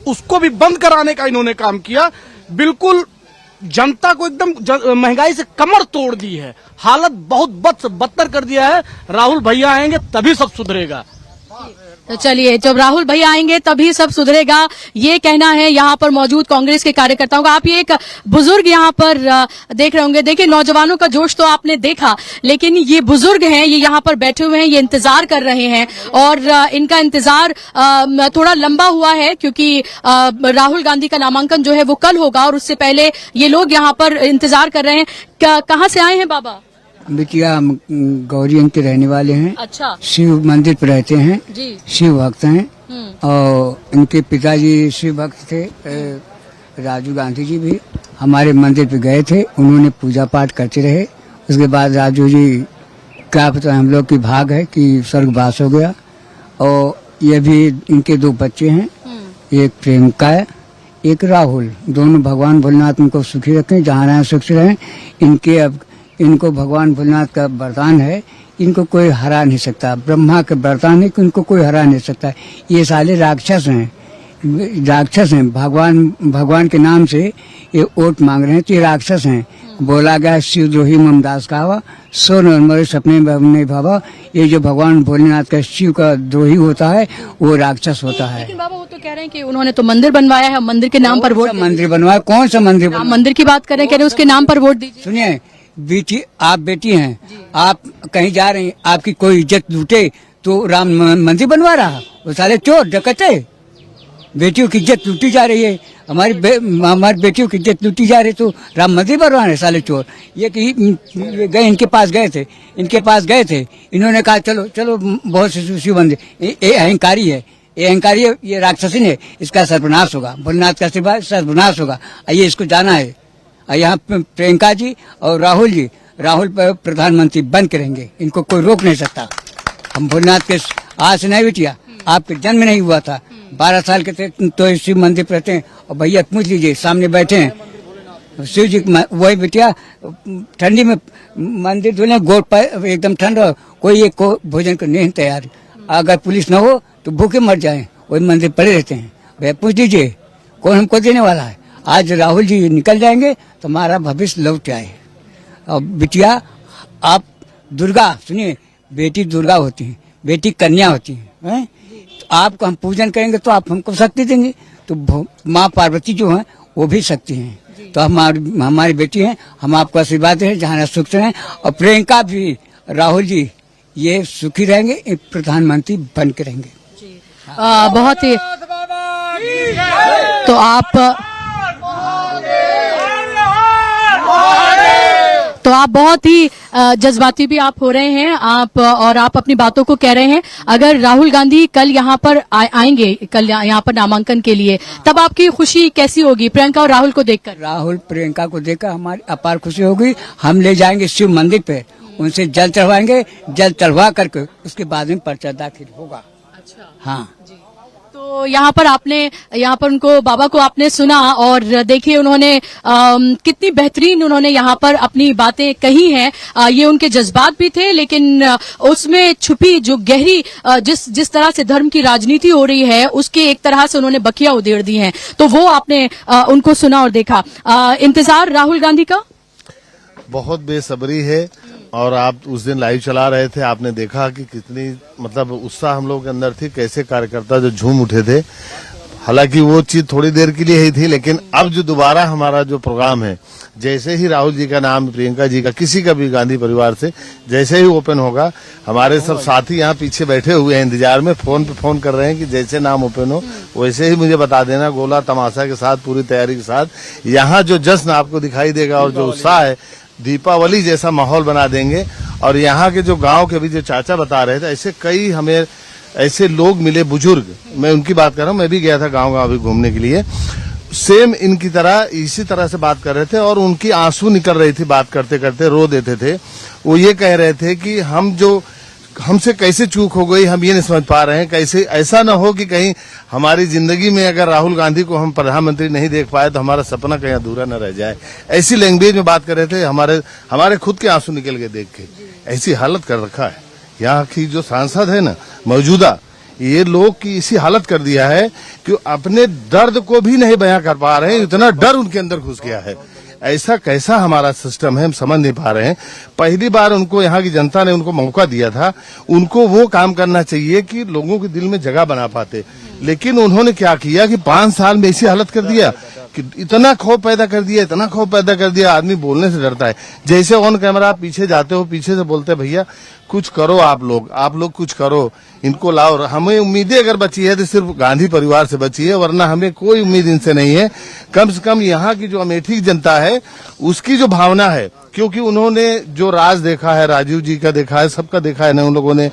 उसको भी बंद कराने का इन्होंने काम किया। बिल्कुल जनता को एकदम महंगाई से कमर तोड़ दी है, हालत बहुत बदतर कर दिया है। राहुल भैया आएंगे तभी सब सुधरेगा। तो चलिए, जब राहुल भैया आएंगे तभी सब सुधरेगा, ये कहना है यहाँ पर मौजूद कांग्रेस के कार्यकर्ताओं का। आप ये एक बुजुर्ग यहाँ पर देख रहे होंगे। देखिए, नौजवानों का जोश तो आपने देखा, लेकिन ये बुजुर्ग हैं, ये यहाँ पर बैठे हुए हैं, ये इंतजार कर रहे हैं। और इनका इंतजार थोड़ा लंबा हुआ है क्योंकि राहुल गांधी का नामांकन जो है वो कल होगा, और उससे पहले ये लोग यहाँ पर इंतजार कर रहे हैं। कहाँ से आए हैं बाबा? बिटिया हम गौरीगंज के रहने वाले हैं। अच्छा। शिव मंदिर पर रहते हैं जी। शिव भक्त हैं। और इनके पिताजी शिव भक्त थे। राजीव गांधी जी भी हमारे मंदिर पे गए थे, उन्होंने पूजा पाठ करते रहे। उसके बाद राजू जी क्या पता हम लोग की भाग है कि स्वर्गवास हो गया। और ये भी इनके 2 बच्चे हैं, एक प्रियंका है, एक राहुल। दोनों भगवान भोलेनाथ उनको सुखी रखें, जहाँ रहें सुख से रहें। इनको भगवान भोलेनाथ का वरदान है, इनको कोई हरा नहीं सकता। ब्रह्मा के वरदान है कि इनको कोई हरा नहीं सकता। ये साले राक्षस हैं, भगवान के नाम से ये वोट मांग रहे हैं, तो ये राक्षस हैं। बोला गया शिवद्रोही ममदास कहावा, सो नरमरे सपने में भावा। ये जो भगवान भोलेनाथ का शिव का द्रोही होता है वो राक्षस होता है। लेकिन बाबा वो तो कह रहे हैं कि उन्होंने तो मंदिर बनवाया है, मंदिर के नाम पर वोट। मंदिर बनवाया? कौन सा मंदिर? राम मंदिर की बात कर रहे हैं, कह रहे हैं उसके नाम पर वोट दीजिए। सुनिए बेटी, आप बेटी हैं, आप कहीं जा रही हैं, आपकी कोई इज्जत लूटे तो राम मंदिर बनवा रहा? वो सारे चोर डकैते। बेटियों की इज्जत लूटी जा रही है, हमारी बेटियों की इज्जत लूटी जा रही है, तो राम मंदिर बनवा रहे साले चोर। ये गए, इनके पास गए थे, इन्होंने कहा चलो चलो बहुत से शिव मंदिर। ये अहंकारी है, ये राक्षसी है, इसका सर्वनाश होगा, भोलेनाथ का सर्वनाश होगा। ये इसको जाना है। यहाँ प्रियंका जी और राहुल प्रधानमंत्री बन के रहेंगे, इनको कोई रोक नहीं सकता। हम भोलेनाथ के आज नहीं बिटिया, आपके जन्म नहीं हुआ था, 12 साल के थे तो शिव मंदिर पे रहते हैं। और भैया पूछ लीजिए, सामने बैठे हैं शिव जी, वही बिटिया ठंडी में मंदिर धुले, गोड़ पर एकदम ठंड, कोई एक को भोजन करने नहीं तैयार। अगर पुलिस न हो तो भूखे मर जाए, वही मंदिर पड़े रहते हैं। भैया पूछ लीजिए कौन हमको देने वाला है। आज राहुल जी निकल जाएंगे तो हमारा भविष्य लौट आए। और बिटिया आप दुर्गा, सुनिए बेटी दुर्गा होती है, बेटी कन्या होती है। तो आपको हम पूजन करेंगे तो आप हमको शक्ति देंगे, तो माँ पार्वती जो है वो भी शक्ति हैं। तो हमारी बेटी हैं, हम आपको आशीर्वाद दें, जहाँ सुख से रहें। और प्रियंका भी, राहुल जी ये सुखी रहेंगे, प्रधानमंत्री बन के रहेंगे। बहुत ही तो आप बहुत ही जज्बाती भी आप हो रहे हैं, आप अपनी बातों को कह रहे हैं। अगर राहुल गांधी कल यहाँ पर आएंगे, कल यहाँ पर नामांकन के लिए, तब आपकी खुशी कैसी होगी प्रियंका और राहुल को देखकर? राहुल प्रियंका को देखकर हमारी अपार खुशी होगी। हम ले जाएंगे शिव मंदिर पे, उनसे जल चढ़वाएंगे, जल चढ़वा करके उसके बाद में पर्चा दाखिल होगा। अच्छा, हाँ। तो यहाँ पर उनको बाबा को आपने सुना और देखिए उन्होंने कितनी बेहतरीन उन्होंने यहाँ पर अपनी बातें कही हैं। ये उनके जज्बात भी थे, लेकिन उसमें छुपी जो गहरी जिस तरह से धर्म की राजनीति हो रही है, उसके एक तरह से उन्होंने बखिया उधेड़ दी हैं। तो वो आपने उनको सुना और देखा। इंतजार राहुल गांधी का बहुत बेसब्री है। और आप उस दिन लाइव चला रहे थे, आपने देखा कि कितनी मतलब उत्साह हम लोग के अंदर थी, कैसे कार्यकर्ता जो झूम उठे थे। हालांकि वो चीज थोड़ी देर के लिए ही थी, लेकिन अब जो दोबारा हमारा जो प्रोग्राम है, जैसे ही राहुल जी का नाम, प्रियंका जी का, किसी का भी गांधी परिवार से जैसे ही ओपन होगा, हमारे सब साथी यहाँ पीछे बैठे हुए हैं इंतजार में, फोन पे फोन कर रहे हैं कि जैसे नाम ओपन हो वैसे ही मुझे बता देना। गोला तमाशा के साथ, पूरी तैयारी के साथ यहाँ जो जश्न आपको दिखाई देगा और जो उत्साह है, दीपावली जैसा माहौल बना देंगे। और यहाँ के जो गांव के भी जो चाचा बता रहे थे, ऐसे कई हमें ऐसे लोग मिले, बुजुर्ग, मैं उनकी बात कर रहा हूँ, मैं भी गया था गांव अभी घूमने के लिए, सेम इनकी तरह इसी तरह से बात कर रहे थे और उनकी आंसू निकल रही थी, बात करते करते रो देते थे। वो ये कह रहे थे कि हमसे कैसे चूक हो गई, हम ये नहीं समझ पा रहे हैं, कैसे ऐसा ना हो कि कहीं हमारी जिंदगी में अगर राहुल गांधी को हम प्रधानमंत्री नहीं देख पाए तो हमारा सपना कहीं अधूरा न रह जाए। ऐसी लैंग्वेज में बात कर रहे थे, हमारे खुद के आंसू निकल गए देख के। ऐसी हालत कर रखा है यहाँ की जो सांसद है ना मौजूदा, ये लोग की इसी हालत कर दिया है कि अपने दर्द को भी नहीं बयां कर पा रहे हैं, इतना डर उनके अंदर घुस गया है। ऐसा कैसा हमारा सिस्टम है, हम समझ नहीं पा रहे हैं। पहली बार उनको यहाँ की जनता ने उनको मौका दिया था, उनको वो काम करना चाहिए कि लोगों के दिल में जगह बना पाते, लेकिन उन्होंने क्या किया कि 5 साल में ऐसी हालत कर दिया कि इतना खौफ पैदा कर दिया, आदमी बोलने से डरता है। जैसे ऑन कैमरा आप पीछे जाते हो, पीछे से बोलते भैया कुछ करो, आप लोग कुछ करो, इनको लाओ। हमें उम्मीदें अगर बची है तो सिर्फ गांधी परिवार से बची है, वरना हमें कोई उम्मीद इनसे नहीं है। कम से कम यहाँ की जो अमेठी की जनता है उसकी जो भावना है, क्योंकि उन्होंने जो राज देखा है, राजीव जी का देखा है, सबका देखा है ना, उन लोगों ने,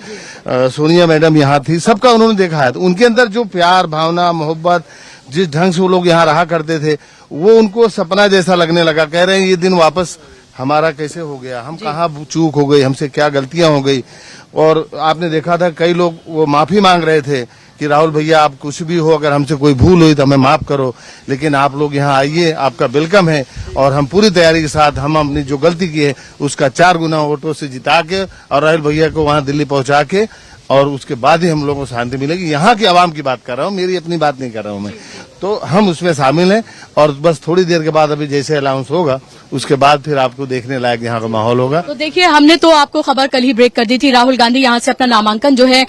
सोनिया मैडम यहाँ थी, सबका उन्होंने देखा है। तो उनके अंदर जो प्यार, भावना, मोहब्बत, जिस ढंग से वो लोग यहाँ रहा करते थे, वो उनको सपना जैसा लगने लगा। कह रहे हैं ये दिन वापस हमारा कैसे हो गया, हम कहाँ चूक हो गई, हमसे क्या गलतियां हो गई। और आपने देखा था कई लोग वो माफी मांग रहे थे कि राहुल भैया आप कुछ भी हो, अगर हमसे कोई भूल हुई तो हमें माफ करो, लेकिन आप लोग यहाँ आइए, आपका वेलकम है। और हम पूरी तैयारी के साथ हम अपनी जो गलती की है उसका 4 गुना वोटों से जिता के और राहुल भैया को वहाँ दिल्ली पहुंचा के, और उसके बाद ही हम लोगों को शांति मिलेगी। यहाँ की आवाम की बात कर रहा हूँ, मेरी अपनी बात नहीं कर रहा हूँ मैं। तो हम उसमें शामिल हैं और बस थोड़ी देर के बाद अभी जैसे अनाउंस होगा उसके बाद फिर आपको देखने लायक यहाँ का माहौल होगा। तो देखिए, हमने तो आपको खबर कल ही ब्रेक कर दी थी, राहुल गांधी यहाँ से अपना नामांकन जो है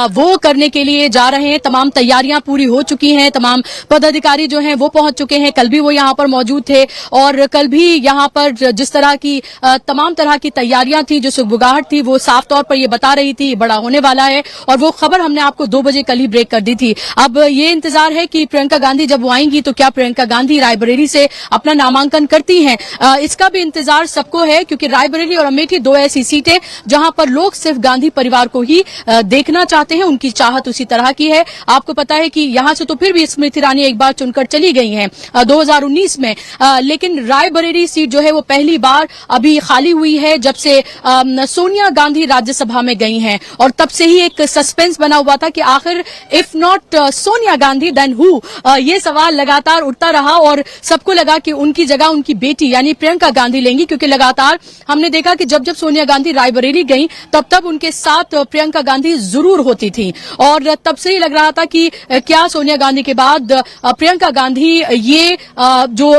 वो करने के लिए जा रहे हैं। तमाम तैयारियां पूरी हो चुकी हैं, तमाम पदाधिकारी जो हैं वो पहुंच चुके हैं। कल भी वो यहाँ पर मौजूद थे और कल भी यहाँ पर जिस तरह की तमाम तरह की तैयारियां थी, जो सुगबुगाहट थी, वो साफ तौर पर ये बता रही थी बड़ा होने वाला है। और वो खबर हमने आपको 2 बजे कल ही ब्रेक कर दी थी। अब ये इंतजार है कि प्रियंका गांधी जब वो आएंगी तो क्या प्रियंका गांधी रायबरेली से अपना नामांकन करती हैं, इसका भी इंतजार सबको है, क्योंकि रायबरेली और अमेठी 2 ऐसी सीटें जहां पर लोग सिर्फ गांधी परिवार को ही देखना चाहते हैं। उनकी चाहत उसी तरह की है। आपको पता है कि यहां से तो फिर भी स्मृति ईरानी एक बार चुनकर चली गई हैं 2019 में, लेकिन रायबरेली सीट जो है वो पहली बार अभी खाली हुई है जब से सोनिया गांधी राज्यसभा में गई हैं। और तब से ही एक सस्पेंस बना हुआ था कि आखिर if not Sonia Gandhi then who, ये सवाल लगातार उठता रहा और सबको लगा कि उनकी जगह उनकी बेटी यानी प्रियंका गांधी लेंगी, क्योंकि लगातार हमने देखा कि जब जब सोनिया गांधी रायबरेली गई तब तब उनके साथ प्रियंका गांधी जरूर होती थी। और तब से ही लग रहा था कि क्या सोनिया गांधी के बाद प्रियंका गांधी ये जो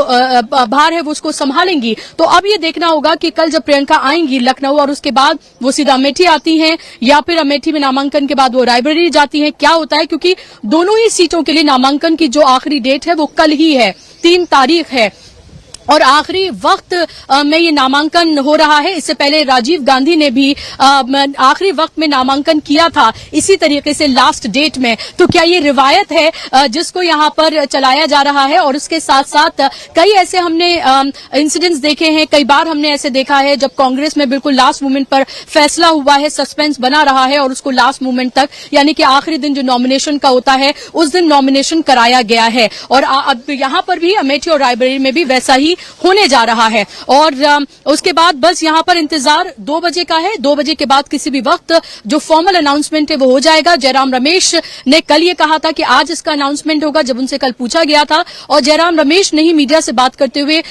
भार है वो उसको संभालेंगी। तो अब ये देखना होगा कि कल जब प्रियंका आएंगी लखनऊ और उसके बाद वो सीधा अमेठी आती हैं या फिर अमेठी में नामांकन के बाद वो रायबरेली जाती हैं, क्या होता है, क्योंकि दोनों ही सीटों के लिए नामांकन की जो आखिरी डेट है वो कल ही है, 3 तारीख है। और आखिरी वक्त में ये नामांकन हो रहा है। इससे पहले राजीव गांधी ने भी आखिरी वक्त में नामांकन किया था इसी तरीके से लास्ट डेट में। तो क्या ये रिवायत है जिसको यहाँ पर चलाया जा रहा है? और उसके साथ साथ कई ऐसे हमने इंसिडेंट्स देखे हैं, कई बार हमने ऐसे देखा है जब कांग्रेस में बिल्कुल लास्ट मोमेंट पर फैसला हुआ है, सस्पेंस बना रहा है और उसको लास्ट मोमेंट तक यानी कि आखिरी दिन जो नॉमिनेशन का होता है उस दिन नॉमिनेशन कराया गया है। और अब यहाँ पर भी अमेठी और रायबरेली में भी वैसा ही होने जा रहा है। और उसके बाद बस यहाँ पर इंतजार 2 बजे का है। 2 बजे के बाद किसी भी वक्त जो फॉर्मल अनाउंसमेंट है वो हो जाएगा। जयराम रमेश ने कल ये कहा था कि आज इसका अनाउंसमेंट होगा, जब उनसे कल पूछा गया था। और जयराम रमेश ने ही मीडिया से बात करते हुए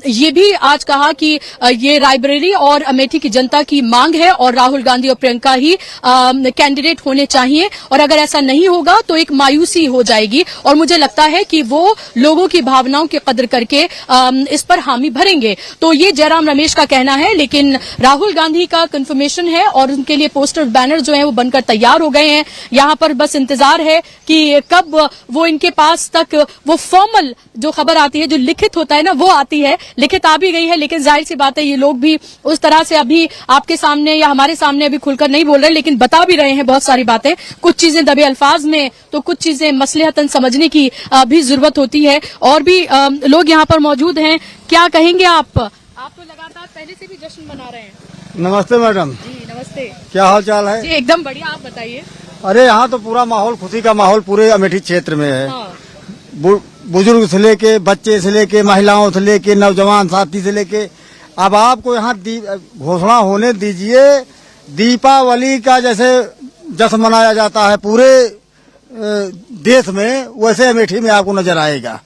ये भी आज कहा कि ये रायबरेली और अमेठी की जनता की मांग है और राहुल गांधी और प्रियंका ही कैंडिडेट होने चाहिए। और अगर ऐसा नहीं होगा तो एक मायूसी हो जाएगी। और मुझे लगता है कि वो लोगों की भावनाओं की कदर करके इस पर हामी भरेंगे। तो ये जयराम रमेश का कहना है। लेकिन राहुल गांधी का कंफर्मेशन है और उनके लिए पोस्टर बैनर जो है वो बनकर तैयार हो गए हैं। यहाँ पर बस इंतजार है कि कब वो इनके पास तक वो फॉर्मल जो खबर आती है, जो लिखित होता है ना, वो आती है। लिखित आ भी गई है, लेकिन जाहिर सी बात है ये लोग भी उस तरह से अभी आपके सामने या हमारे सामने अभी खुलकर नहीं बोल रहे, लेकिन बता भी रहे हैं बहुत सारी बातें। कुछ चीजें दबे अल्फाज में तो कुछ चीजें मसलहतन समझने की भी जरूरत होती है। और भी लोग यहाँ पर मौजूद हैं। क्या कहेंगे आप तो लगातार पहले से भी जश्न मना रहे हैं। नमस्ते मैडम जी नमस्ते। क्या हाल चाल है? जी एकदम बढ़िया, आप बताइए। अरे यहाँ तो पूरा माहौल, खुशी का माहौल पूरे अमेठी क्षेत्र में है। हाँ। बुजुर्ग से लेके, बच्चे से लेके, महिलाओं से लेके, नौजवान साथी से लेके, अब आपको यहाँ घोषणा होने दीजिए। दीपावली का जैसे जश्न मनाया जाता है पूरे देश में, वैसे अमेठी में आपको नजर आएगा।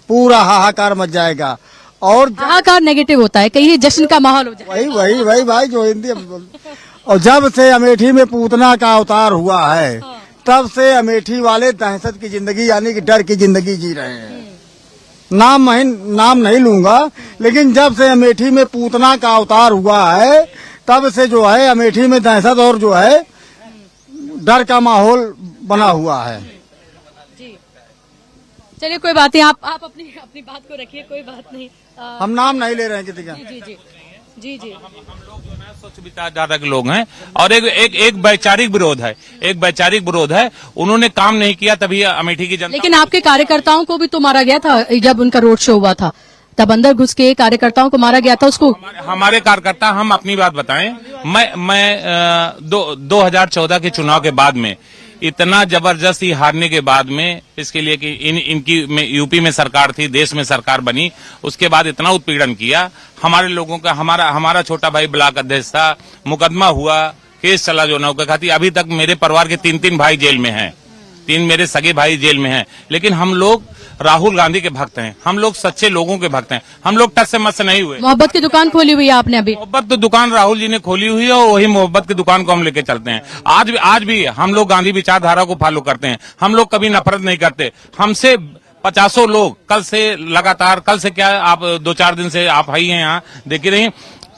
पूरा हाहाकार मच जाएगा। और हाहाकार नेगेटिव होता है, कहीं जश्न का माहौल हो जाए। वही भाई जो हिंदी। और जब से अमेठी में पूतना का अवतार हुआ है तब से अमेठी वाले दहशत की जिंदगी यानी कि डर की जिंदगी जी रहे हैं। नाम नहीं लूंगा, लेकिन जब से अमेठी में पूतना का अवतार हुआ है तब से जो है अमेठी में दहशत और जो है डर का माहौल बना हुआ है। चलिए कोई बात नहीं, आप अपनी बात को रखिए, कोई बात नहीं। हम नाम नहीं ले रहे हैं किसी का। जी हम लोग जो है स्वच्छ विचारधारा के लोग हैं और एक वैचारिक विरोध है, उन्होंने काम नहीं किया तभी अमेठी की जनता। लेकिन आपके कार्यकर्ताओं को भी तो मारा गया था जब उनका रोड शो हुआ था, तब अंदर घुस के कार्यकर्ताओं को मारा गया था। उसको हमारे कार्यकर्ता, हम अपनी बात बताएं, मैं 2014 के चुनाव के बाद में इतना जबरदस्ती हारने के बाद में इसके लिए कि इनकी यूपी में सरकार थी, देश में सरकार बनी, उसके बाद इतना उत्पीड़न किया हमारे लोगों का। हमारा छोटा भाई ब्लॉक अध्यक्ष था, मुकदमा हुआ, केस चला जो नौका खाती। अभी तक मेरे परिवार के 3 भाई जेल में हैं। 3 मेरे सगे भाई जेल में हैं, लेकिन हम लोग राहुल गांधी के भक्त हैं, हम लोग सच्चे लोगों के भक्त हैं, हम लोग टस से मस से नहीं हुए। मोहब्बत की दुकान खोली हुई है आपने अभी। मोहब्बत तो दुकान राहुल जी ने खोली हुई है और वही मोहब्बत की दुकान को हम लेके चलते हैं। आज भी हम लोग गांधी विचारधारा को फॉलो करते हैं, हम लोग कभी नफरत नहीं करते। हमसे 50 लोग कल से क्या आप 2-4 दिन से आप आई हैं यहाँ देखी रही,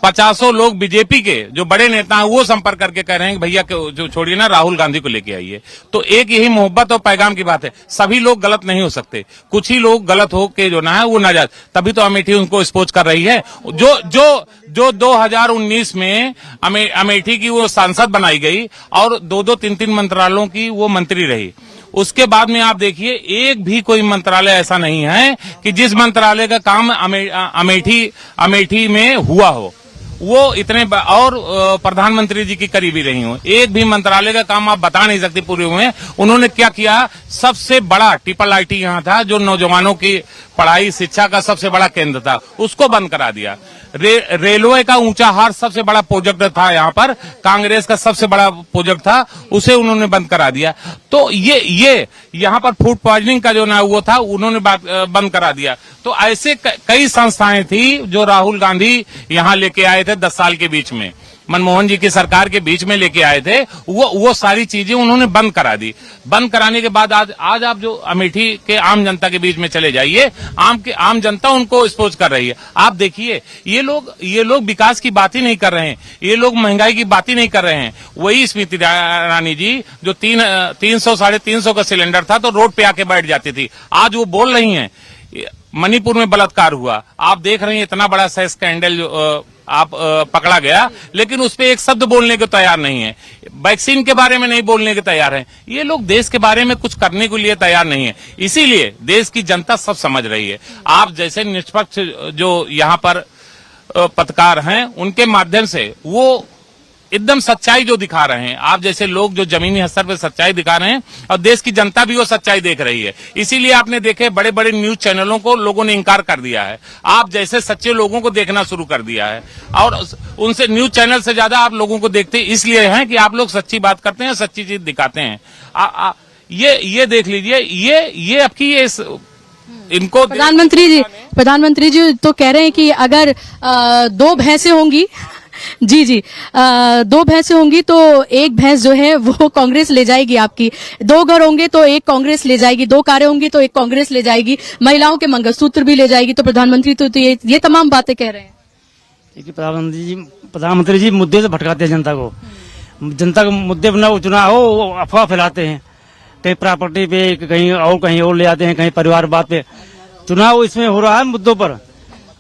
50 लोग बीजेपी के जो बड़े नेता हैं वो संपर्क करके कह रहे हैं कि भैया जो छोड़िए ना, राहुल गांधी को लेके आइए। तो एक यही मोहब्बत और पैगाम की बात है। सभी लोग गलत नहीं हो सकते, कुछ ही लोग गलत हो के जो ना है वो ना जाए, तभी तो अमेठी उनको एक्सपोज कर रही है। जो 2019 में अमेठी की वो सांसद बनाई गई और 2-2, 3-3 मंत्रालयों की वो मंत्री रही, उसके बाद में आप देखिए एक भी कोई मंत्रालय ऐसा नहीं है कि जिस मंत्रालय का काम अमेठी में हुआ हो, वो इतने और प्रधानमंत्री जी की करीबी रही हो। एक भी मंत्रालय का काम आप बता नहीं सकते पूरे हुए। उन्होंने क्या किया, सबसे बड़ा IIT यहाँ था जो नौजवानों की पढ़ाई शिक्षा का सबसे बड़ा केंद्र था, उसको बंद करा दिया। रेलवे का ऊंचाहार सबसे बड़ा प्रोजेक्ट था यहाँ पर, कांग्रेस का सबसे बड़ा प्रोजेक्ट था, उसे उन्होंने बंद करा दिया। तो ये यहाँ पर फूड पॉइजनिंग का जो ना वो था उन्होंने बंद करा दिया। तो ऐसे कई संस्थाएं थी जो राहुल गांधी यहाँ लेके आए थे 10 साल के बीच में, मनमोहन जी की सरकार के बीच में लेके आए थे, वो सारी चीजें उन्होंने बंद करा दी। बंद कराने के बाद आज आप जो अमेठी के आम जनता के बीच में चले जाइए, आम जनता उनको एक्सपोज कर रही है। आप देखिए ये लोग विकास की बात ही नहीं कर रहे हैं, ये लोग महंगाई की बात ही नहीं कर रहे हैं। वही स्मृति ईरानी जी जो 300-350 का सिलेंडर था तो रोड पे आके बैठ जाती थी, आज वो बोल रही हैं। मणिपुर में बलात्कार हुआ, आप देख रहे हैं इतना बड़ा सेक्स स्कैंडल आप पकड़ा गया, लेकिन उस पे एक शब्द बोलने को तैयार नहीं है। वैक्सीन के बारे में नहीं बोलने के तैयार हैं। ये लोग देश के बारे में कुछ करने के लिए तैयार नहीं है, इसीलिए देश की जनता सब समझ रही है। आप जैसे निष्पक्ष जो यहाँ पर पत्रकार हैं, उनके माध्यम से वो एकदम सच्चाई जो दिखा रहे हैं, आप जैसे लोग जो जमीनी स्तर पर सच्चाई दिखा रहे हैं और देश की जनता भी वो सच्चाई देख रही है। इसीलिए आपने देखे बड़े बड़े न्यूज चैनलों को लोगों ने इंकार कर दिया है, आप जैसे सच्चे लोगों को देखना शुरू कर दिया है। और उनसे न्यूज चैनल से ज्यादा आप लोगों को देखते इसलिए हैं कि आप लोग सच्ची बात करते हैं, सच्ची चीज दिखाते हैं। ये देख लीजिए, ये आपकी ये इनको प्रधानमंत्री जी तो कह रहे हैं कि अगर 2 भैंसें होंगी जी 2 भैंसें होंगी तो एक भैंस जो है वो कांग्रेस ले जाएगी आपकी, 2 घर होंगे तो एक कांग्रेस ले जाएगी, 2 कारें होंगी तो एक कांग्रेस ले जाएगी, महिलाओं के मंगलसूत्र भी ले जाएगी। तो प्रधानमंत्री तो ये तमाम बातें कह रहे हैं। प्रधानमंत्री जी मुद्दे से भटकाते हैं जनता को, जनता को मुद्दे पर न चुनाव हो वो अफवाह फैलाते हैं, कहीं प्रॉपर्टी पे कहीं और ले आते हैं, कहीं परिवार बात पे। चुनाव इसमें हो रहा है मुद्दों पर,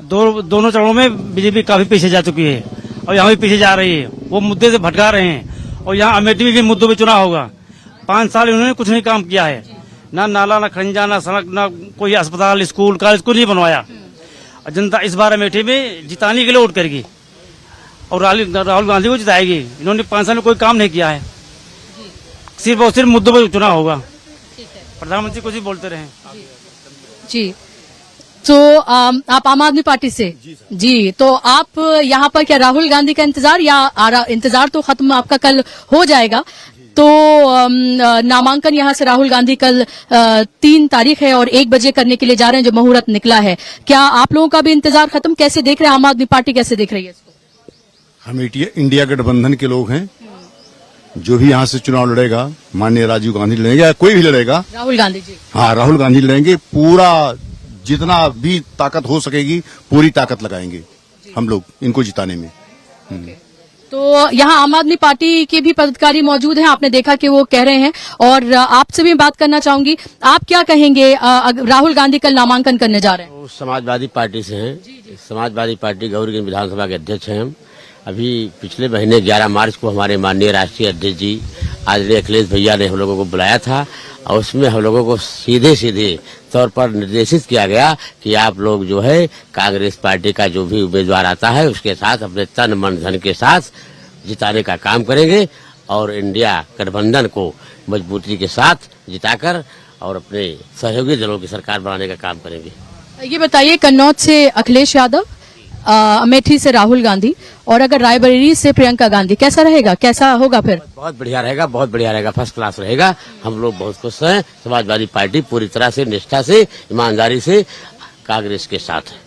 दोनों चरणों में बीजेपी काफी पीछे जा चुकी है और यहाँ भी पीछे जा रही है, वो मुद्दे से भटका रहे हैं। और यहाँ अमेठी में भी मुद्दों पे चुनाव होगा। 5 साल इन्होंने कुछ नहीं काम किया है, ना नाला, ना खंजा, ना सड़क, ना कोई अस्पताल, स्कूल, कॉलेज कुछ नहीं बनवाया। और जनता इस बार अमेठी में जिताने के लिए वोट करेगी और राहुल गांधी को जिताएगी। इन्होंने 5 साल में कोई काम नहीं किया है, सिर्फ और सिर्फ मुद्दों पर चुनाव होगा। प्रधानमंत्री कुछ ही बोलते रहे जी। तो आप आम आदमी पार्टी से जी, तो आप यहाँ पर क्या राहुल गांधी का इंतजार या इंतजार तो खत्म आपका कल हो जाएगा, तो नामांकन यहाँ से राहुल गांधी कल 3 तारीख है और 1 बजे करने के लिए जा रहे हैं जो मुहूर्त निकला है। क्या आप लोगों का भी इंतजार खत्म, कैसे देख रहे हैं, आम आदमी पार्टी कैसे देख रही है इसको? हम इंडिया गठबंधन के लोग हैं, जो भी यहाँ से चुनाव लड़ेगा, माननीय राजीव गांधी लड़ेंगे या कोई भी लड़ेगा, राहुल गांधी जी, हाँ राहुल गांधी लड़ेंगे। पूरा जितना भी ताकत हो सकेगी पूरी ताकत लगाएंगे हम लोग इनको जिताने में। तो यहाँ आम आदमी पार्टी के भी पदाधिकारी मौजूद हैं, आपने देखा कि वो कह रहे हैं। और आपसे भी बात करना चाहूंगी, आप क्या कहेंगे, राहुल गांधी कल नामांकन करने जा रहे हैं? वो समाजवादी पार्टी से हैं, समाजवादी पार्टी गौरीगंज विधानसभा के अध्यक्ष हैं हम। अभी पिछले महीने 11 मार्च को हमारे माननीय राष्ट्रीय अध्यक्ष जी आदरणीय अखिलेश भैया ने हम लोगों को बुलाया था और उसमें हम लोगों को सीधे तौर पर निर्देशित किया गया कि आप लोग जो है कांग्रेस पार्टी का जो भी उम्मीदवार आता है उसके साथ अपने तन मन धन के साथ जिताने का काम करेंगे और इंडिया गठबंधन को मजबूती के साथ जिताकर और अपने सहयोगी दलों की सरकार बनाने का काम करेंगे। ये बताइए, कन्नौज से अखिलेश यादव अमेठी से राहुल गांधी और अगर रायबरेली से प्रियंका गांधी, कैसा रहेगा, कैसा होगा फिर? बहुत बढ़िया रहेगा, बहुत बढ़िया रहेगा, फर्स्ट क्लास रहेगा। हम लोग बहुत खुश हैं। समाजवादी पार्टी पूरी तरह से, निष्ठा से, ईमानदारी से कांग्रेस के साथ है।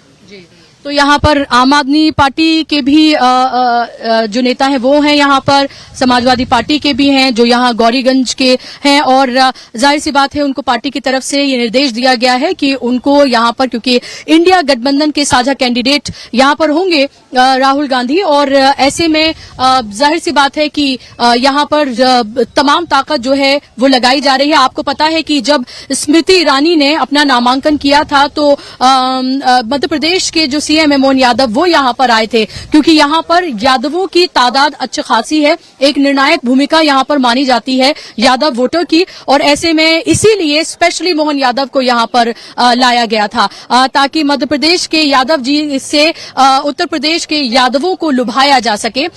तो यहाँ पर आम आदमी पार्टी के भी जो नेता हैं वो हैं, यहाँ पर समाजवादी पार्टी के भी हैं जो यहाँ गौरीगंज के हैं, और जाहिर सी बात है उनको पार्टी की तरफ से ये निर्देश दिया गया है कि उनको यहाँ पर, क्योंकि इंडिया गठबंधन के साझा कैंडिडेट यहाँ पर होंगे राहुल गांधी, और ऐसे में जाहिर सी बात है कि यहाँ पर तमाम ताकत जो है वो लगाई जा रही है। आपको पता है कि जब स्मृति ईरानी ने अपना नामांकन किया था तो मध्य प्रदेश के जो सीएम है मोहन यादव वो यहाँ पर आए थे, क्योंकि यहाँ पर यादवों की तादाद अच्छी खासी है, एक निर्णायक भूमिका यहाँ पर मानी जाती है यादव वोटर की, और ऐसे में इसीलिए स्पेशली मोहन यादव को यहाँ पर लाया गया था ताकि मध्य प्रदेश के यादव जी से उत्तर प्रदेश के यादवों को लुभाया जा सके।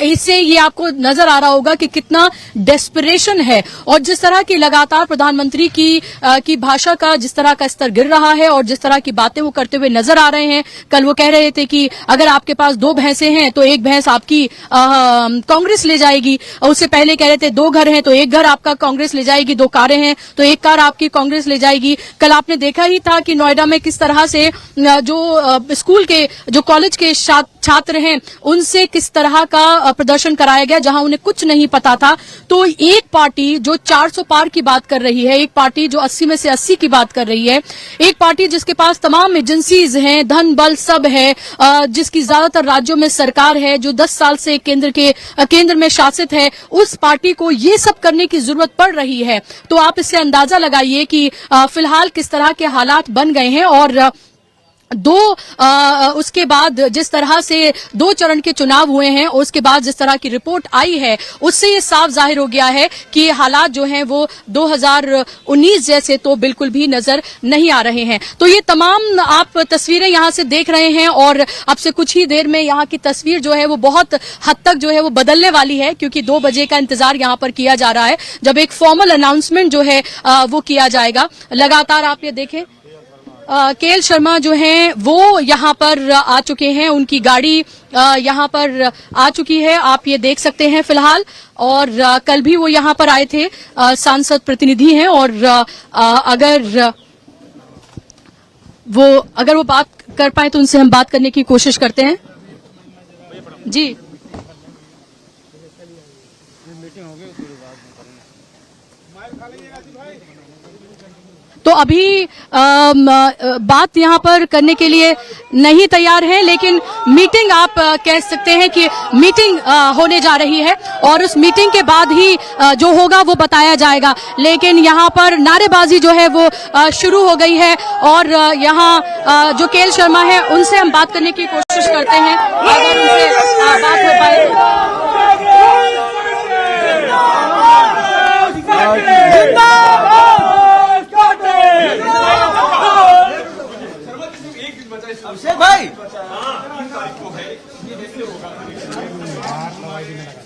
इससे ये आपको नजर आ रहा होगा कि कितना डेस्परेशन है, और जिस तरह की लगातार प्रधानमंत्री की भाषा का जिस तरह का स्तर गिर रहा है और जिस तरह की बातें वो करते हुए नजर आ रहे हैं। कल वो कह रहे थे कि अगर आपके पास 2 भैंसें हैं तो एक भैंस आपकी कांग्रेस ले जाएगी, और उससे पहले कह रहे थे 2 घर हैं तो एक घर आपका कांग्रेस ले जाएगी, 2 कारें हैं तो एक कार आपकी कांग्रेस ले जाएगी। कल आपने देखा ही था कि नोएडा में किस तरह से जो स्कूल के, जो कॉलेज के छात्र हैं उनसे किस तरह का प्रदर्शन कराया गया जहां उन्हें कुछ नहीं पता था। तो एक पार्टी जो 400 पार की बात कर रही है, एक पार्टी जो 80 में से 80 की बात कर रही है, एक पार्टी जिसके पास तमाम एजेंसीज हैं, धन बल सब है, जिसकी ज्यादातर राज्यों में सरकार है, जो 10 साल से केंद्र में शासित है, उस पार्टी को ये सब करने की जरूरत पड़ रही है। तो आप इससे अंदाजा लगाइए कि फिलहाल किस तरह के हालात बन गए हैं। और उसके बाद जिस तरह से 2 चरण के चुनाव हुए हैं, उसके बाद जिस तरह की रिपोर्ट आई है, उससे ये साफ जाहिर हो गया है कि हालात जो हैं वो 2019 जैसे तो बिल्कुल भी नजर नहीं आ रहे हैं। तो ये तमाम आप तस्वीरें यहाँ से देख रहे हैं, और अब से कुछ ही देर में यहाँ की तस्वीर जो है वो बहुत हद तक जो है वो बदलने वाली है, क्योंकि 2 बजे का इंतजार यहाँ पर किया जा रहा है जब एक फॉर्मल अनाउंसमेंट जो है वो किया जाएगा। लगातार आप ये देखें, केएल शर्मा जो हैं वो यहाँ पर आ चुके हैं, उनकी गाड़ी यहाँ पर आ चुकी है, आप ये देख सकते हैं फिलहाल। और कल भी वो यहाँ पर आए थे, सांसद प्रतिनिधि हैं, और अगर वो बात कर पाए तो उनसे हम बात करने की कोशिश करते हैं। जी, तो अभी बात यहाँ पर करने के लिए नहीं तैयार है, लेकिन मीटिंग आप कह सकते हैं कि मीटिंग होने जा रही है, और उस मीटिंग के बाद ही जो होगा वो बताया जाएगा। लेकिन यहाँ पर नारेबाजी जो है वो शुरू हो गई है, और यहाँ जो केएल शर्मा है उनसे हम बात करने की कोशिश करते हैं, अगर उनसे बात हो पाए। अभिषेक भाई,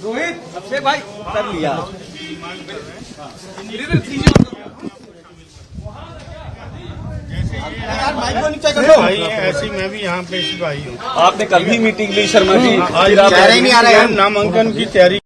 रोहित, अभिषेक भाई कर लिया। भाई ऐसी मैं भी यहाँ पे सिपाही हूँ। आपने कल भी मीटिंग ली शर्मा जी, आज नहीं आ रहे हैं, नामांकन की तैयारी